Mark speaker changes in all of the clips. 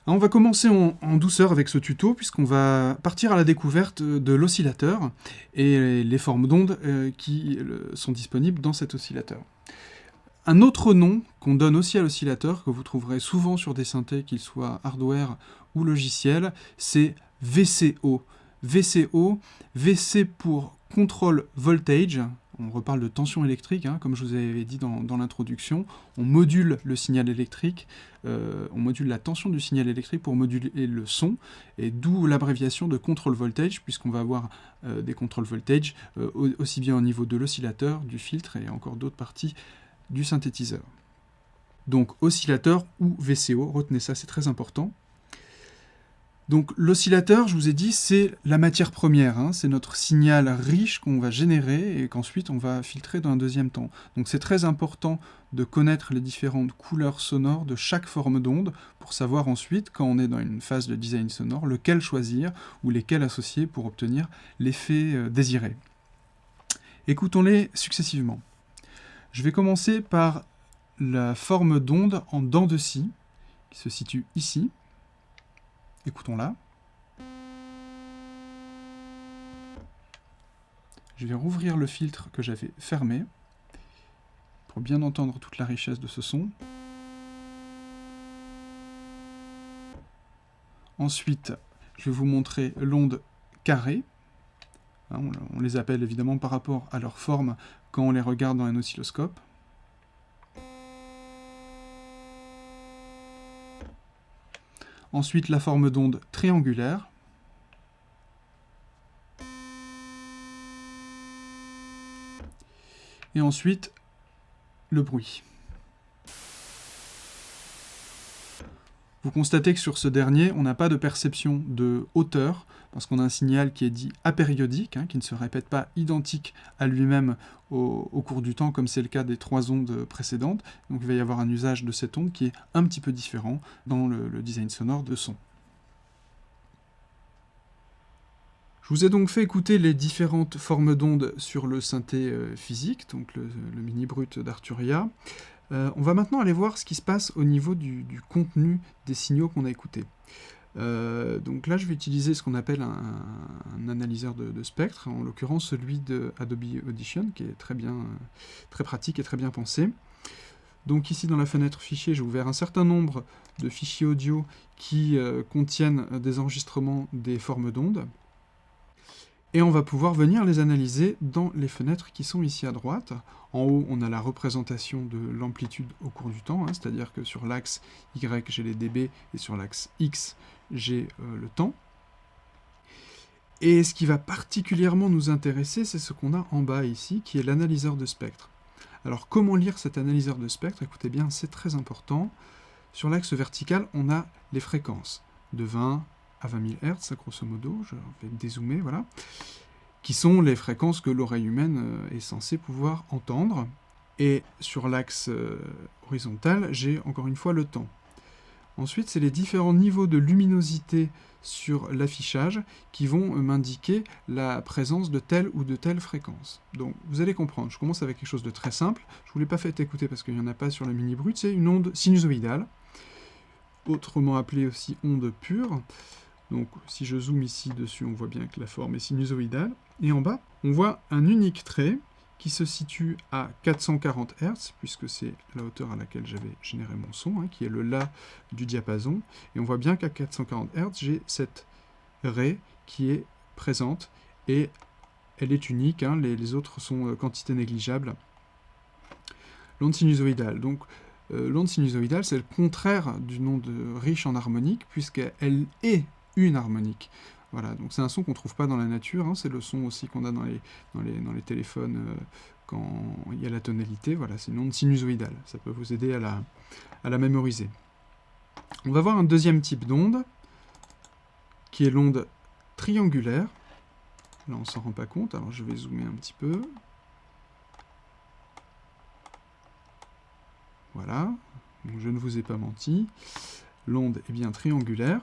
Speaker 1: Alors, on va commencer en douceur avec ce tuto, puisqu'on va partir à la découverte de l'oscillateur et les formes d'ondes qui sont disponibles dans cet oscillateur. Un autre nom qu'on donne aussi à l'oscillateur, que vous trouverez souvent sur des synthés, qu'ils soient hardware ou logiciels, c'est VCO. VCO, VC pour Control Voltage. On reparle de tension électrique, hein, comme je vous avais dit dans l'introduction. On module le signal électrique, on module la tension du signal électrique pour moduler le son, et d'où l'abréviation de control voltage, puisqu'on va avoir des control voltage aussi bien au niveau de l'oscillateur, du filtre et encore d'autres parties du synthétiseur. Donc oscillateur ou VCO, retenez ça, c'est très important. Donc l'oscillateur, je vous ai dit, c'est la matière première, hein, c'est notre signal riche qu'on va générer et qu'ensuite on va filtrer dans un deuxième temps. Donc c'est très important de connaître les différentes couleurs sonores de chaque forme d'onde pour savoir ensuite, quand on est dans une phase de design sonore, lequel choisir ou lesquels associer pour obtenir l'effet désiré. Écoutons-les successivement. Je vais commencer par la forme d'onde en dents de scie, qui se situe ici. Écoutons-la. Je vais rouvrir le filtre que j'avais fermé, pour bien entendre toute la richesse de ce son. Ensuite, je vais vous montrer l'onde carrée. On les appelle évidemment par rapport à leur forme quand on les regarde dans un oscilloscope. Ensuite, la forme d'onde triangulaire. Et ensuite, le bruit. Vous constatez que sur ce dernier, on n'a pas de perception de hauteur, parce qu'on a un signal qui est dit apériodique, hein, qui ne se répète pas identique à lui-même au cours du temps, comme c'est le cas des 3 ondes précédentes. Donc il va y avoir un usage de cette onde qui est un petit peu différent dans le design sonore de son. Je vous ai donc fait écouter les différentes formes d'ondes sur le synthé physique, donc le mini brut d'Arturia. On va maintenant aller voir ce qui se passe au niveau du contenu des signaux qu'on a écoutés. Donc là, je vais utiliser ce qu'on appelle un analyseur de spectre, en l'occurrence celui de Adobe Audition, qui est très pratique et très bien pensé. Donc ici, dans la fenêtre fichier, j'ai ouvert un certain nombre de fichiers audio qui contiennent des enregistrements des formes d'ondes. Et on va pouvoir venir les analyser dans les fenêtres qui sont ici à droite. En haut, on a la représentation de l'amplitude au cours du temps, hein, c'est-à-dire que sur l'axe Y, j'ai les dB, et sur l'axe X, j'ai le temps. Et ce qui va particulièrement nous intéresser, c'est ce qu'on a en bas ici, qui est l'analyseur de spectre. Alors, comment lire cet analyseur de spectre? Écoutez bien, c'est très important. Sur l'axe vertical, on a les fréquences, de 20 à 20 000 Hz, grosso modo, je vais dézoomer, voilà, qui sont les fréquences que l'oreille humaine est censée pouvoir entendre. Et sur l'axe horizontal, j'ai encore une fois le temps. Ensuite, c'est les différents niveaux de luminosité sur l'affichage qui vont m'indiquer la présence de telle ou de telle fréquence. Donc, vous allez comprendre, je commence avec quelque chose de très simple. Je ne vous l'ai pas fait écouter parce qu'il n'y en a pas sur la mini brut, c'est une onde sinusoïdale, autrement appelée aussi onde pure. Donc, si je zoome ici dessus, on voit bien que la forme est sinusoïdale. Et en bas, on voit un unique trait qui se situe à 440 Hz, puisque c'est la hauteur à laquelle j'avais généré mon son, hein, qui est le La du diapason. Et on voit bien qu'à 440 Hz, j'ai cette Ré qui est présente, et elle est unique, hein, les autres sont quantités négligeables. L'onde sinusoïdale. Donc, l'onde sinusoïdale, c'est le contraire d'une onde riche en harmonique, puisqu'elle est une harmonique. Voilà, donc c'est un son qu'on ne trouve pas dans la nature, hein, c'est le son aussi qu'on a dans les téléphones quand il y a la tonalité, voilà, c'est une onde sinusoïdale, ça peut vous aider à la mémoriser. On va voir un deuxième type d'onde, qui est l'onde triangulaire. Là on ne s'en rend pas compte, alors je vais zoomer un petit peu. Voilà, donc je ne vous ai pas menti, l'onde est bien triangulaire.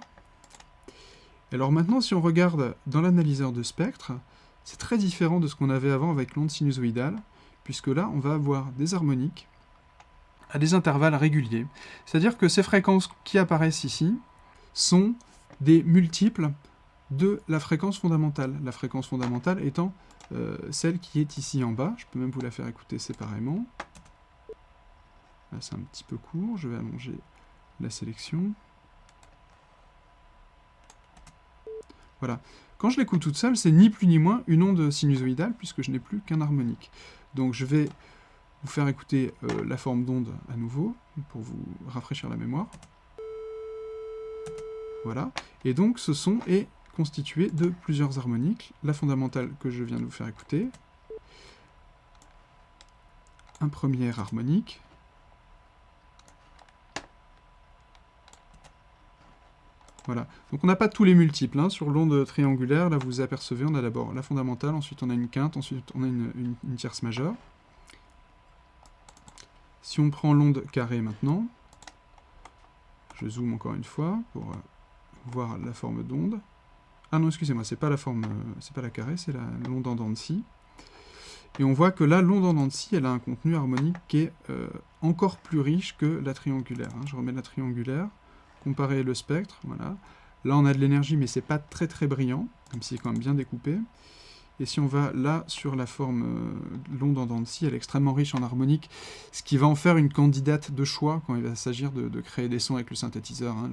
Speaker 1: Alors maintenant, si on regarde dans l'analyseur de spectre, c'est très différent de ce qu'on avait avant avec l'onde sinusoïdale, puisque là, on va avoir des harmoniques à des intervalles réguliers. C'est-à-dire que ces fréquences qui apparaissent ici sont des multiples de la fréquence fondamentale. La fréquence fondamentale étant celle qui est ici en bas. Je peux même vous la faire écouter séparément. Là, c'est un petit peu court. Je vais allonger la sélection. Voilà. Quand je l'écoute toute seule, c'est ni plus ni moins une onde sinusoïdale, puisque je n'ai plus qu'un harmonique. Donc je vais vous faire écouter la forme d'onde à nouveau, pour vous rafraîchir la mémoire. Voilà. Et donc ce son est constitué de plusieurs harmoniques. La fondamentale que je viens de vous faire écouter. Un premier harmonique. Voilà. Donc on n'a pas tous les multiples. Hein. Sur l'onde triangulaire, là vous apercevez, on a d'abord la fondamentale, ensuite on a une quinte, ensuite on a une tierce majeure. Si on prend l'onde carrée maintenant, je zoome encore une fois pour voir la forme d'onde. Ah non, excusez-moi, c'est pas la forme, c'est pas la carrée, c'est l'onde en dents de scie. Et on voit que là, l'onde en dents de scie, elle a un contenu harmonique qui est encore plus riche que la triangulaire. Hein. Je remets la triangulaire. Comparer le spectre, voilà. Là, on a de l'énergie, mais c'est pas très très brillant, même si c'est quand même bien découpé. Et si on va là sur la forme l'onde en dents de scie, elle est extrêmement riche en harmonique, ce qui va en faire une candidate de choix quand il va s'agir de créer des sons avec le synthétiseur. Hein.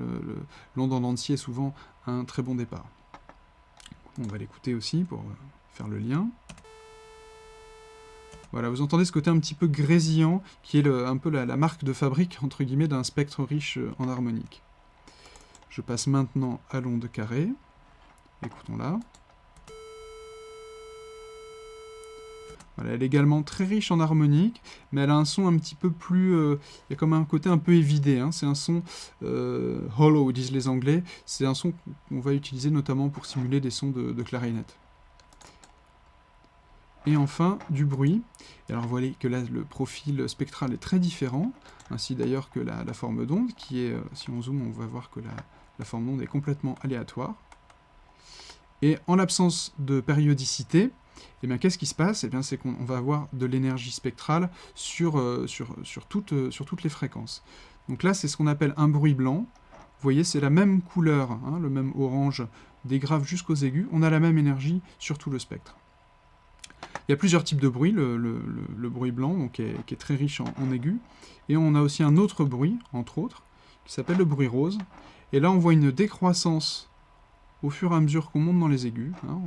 Speaker 1: L'onde en dents de scie est souvent un très bon départ. On va l'écouter aussi pour faire le lien. Voilà, vous entendez ce côté un petit peu grésillant, qui est un peu la marque de fabrique, entre guillemets, d'un spectre riche en harmonique. Je passe maintenant à l'onde carrée. Écoutons-la. Voilà, elle est également très riche en harmonique, mais elle a un son un petit peu plus... il y a comme un côté un peu évidé. Hein. C'est un son hollow, disent les Anglais. C'est un son qu'on va utiliser notamment pour simuler des sons de clarinette. Et enfin, du bruit. Et alors vous voyez que là, le profil spectral est très différent, ainsi d'ailleurs que la forme d'onde, qui est, si on zoome, on va voir que la forme d'onde est complètement aléatoire. Et en l'absence de périodicité, eh bien, qu'est-ce qui se passe? Eh bien, c'est qu'on va avoir de l'énergie spectrale sur toutes les fréquences. Donc là, c'est ce qu'on appelle un bruit blanc. Vous voyez, c'est la même couleur, hein, le même orange, des graves jusqu'aux aigus. On a la même énergie sur tout le spectre. Il y a plusieurs types de bruit, le bruit blanc, donc, qui est très riche en aigus, et on a aussi un autre bruit, entre autres, qui s'appelle le bruit rose, et là on voit une décroissance au fur et à mesure qu'on monte dans les aigus. Hein.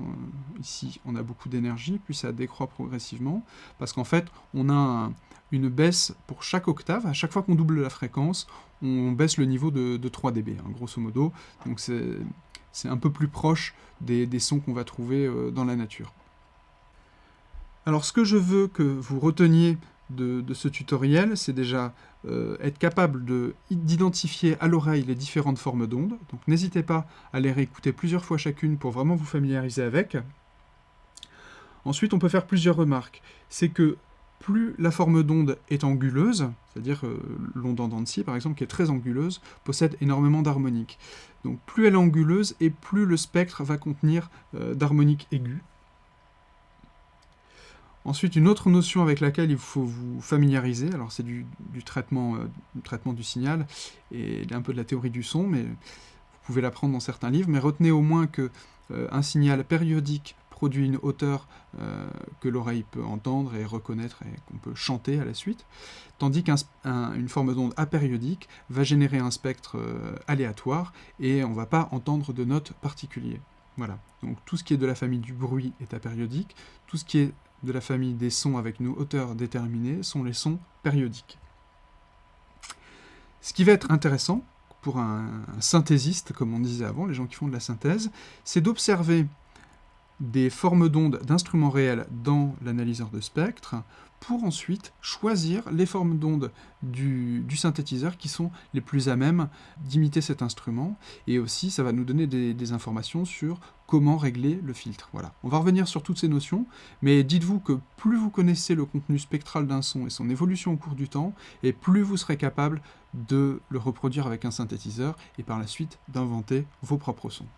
Speaker 1: Ici on a beaucoup d'énergie, puis ça décroît progressivement, parce qu'en fait on a une baisse pour chaque octave. À chaque fois qu'on double la fréquence, on baisse le niveau de 3 dB, hein, grosso modo, donc c'est un peu plus proche des sons qu'on va trouver dans la nature. Alors ce que je veux que vous reteniez de ce tutoriel, c'est déjà être capable d'identifier à l'oreille les différentes formes d'ondes. Donc n'hésitez pas à les réécouter plusieurs fois chacune pour vraiment vous familiariser avec. Ensuite, on peut faire plusieurs remarques. C'est que plus la forme d'onde est anguleuse, c'est-à-dire l'onde en dents de scie par exemple, qui est très anguleuse, possède énormément d'harmoniques. Donc plus elle est anguleuse et plus le spectre va contenir d'harmoniques aiguës. Ensuite, une autre notion avec laquelle il faut vous familiariser, alors c'est du traitement du signal, et un peu de la théorie du son, mais vous pouvez l'apprendre dans certains livres, mais retenez au moins qu'un signal périodique produit une hauteur que l'oreille peut entendre et reconnaître et qu'on peut chanter à la suite, tandis qu'une forme d'onde apériodique va générer un spectre aléatoire et on ne va pas entendre de notes particulières. Voilà, donc tout ce qui est de la famille du bruit est apériodique, tout ce qui est de la famille des sons avec une hauteur déterminée sont les sons périodiques. Ce qui va être intéressant pour un synthésiste, comme on disait avant, les gens qui font de la synthèse, c'est d'observer des formes d'ondes d'instruments réels dans l'analyseur de spectre pour ensuite choisir les formes d'ondes du synthétiseur qui sont les plus à même d'imiter cet instrument, et aussi ça va nous donner des informations sur comment régler le filtre. Voilà. On va revenir sur toutes ces notions, mais dites-vous que plus vous connaissez le contenu spectral d'un son et son évolution au cours du temps, et plus vous serez capable de le reproduire avec un synthétiseur, et par la suite d'inventer vos propres sons.